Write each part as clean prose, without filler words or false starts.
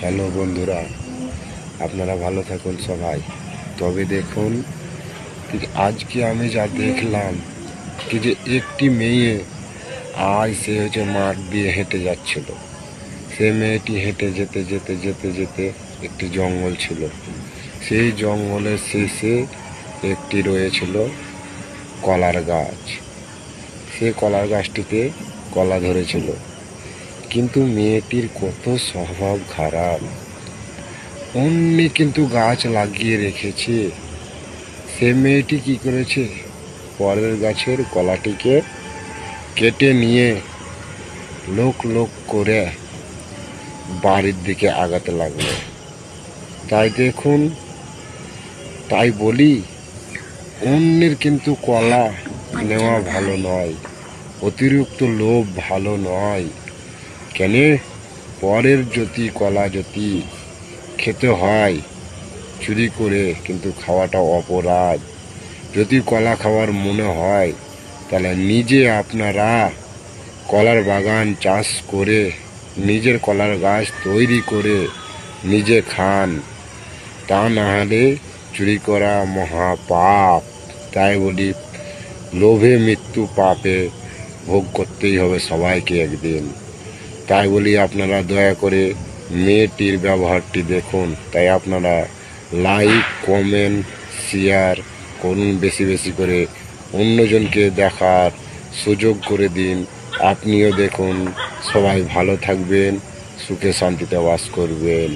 Hello বন্ধুরা, আপনারা ভালো থাকুন সবাই। তবে দেখুন আজকে আমি যা দেখলাম যে একটি মেয়ে আজ সে মাঠ দিয়ে হেঁটে যাচ্ছিল। সে মেয়েটি হেঁটে যেতে যেতে যেতে যেতে একটি জঙ্গল ছিল। সেই জঙ্গলের শেষে একটি রয়েছিল কলার গাছ। সে কলার গাছটিতে কলা ধরেছিল, কিন্তু মেয়েটির কত স্বভাব খারাপ। অমনি কিন্তু গাছ লাগিয়ে রেখেছে। সে মেয়েটি কি করেছে, পরের গাছের কলাটিকে কেটে নিয়ে লোক লোক করে বাড়ির দিকে আগাতে লাগলো। তাই দেখুন, তাই বলি অন্যের কিন্তু কলা নেওয়া ভালো নয়, অতিরিক্ত লোভ ভালো নয়। কেন, পরের কলা যদি খেতে হয় চুরি করে, কিন্তু খাওয়াটা অপরাধ। যদি কলা খাওয়ার মনে হয় তাহলে নিজে আপনারা কলার বাগান চাষ করে নিজের কলার গাছ তৈরি করে নিজে খান। তা না হলে চুরি করা মহাপাপ। তাই বলি, লোভে মৃত্যু, পাপে ভোগ করতেই হবে সবাইকে একদিন। তাই বলি আপনারা দয়া করে মেয়েটির ব্যবহারটি দেখুন। তাই আপনারা লাইক, কমেন্ট, শেয়ার করুন বেশি বেশি করে, অন্যজনকে দেখার সুযোগ করে দিন। আপনিও দেখুন, সবাই ভালো থাকবেন, সুখে শান্তিতে বাস করবেন।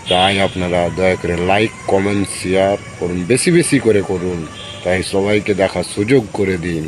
তাই আপনারা দয়া করে লাইক, কমেন্ট, শেয়ার করুন, বেশি বেশি করে করুন। তাই সবাইকে দেখার সুযোগ করে দিন।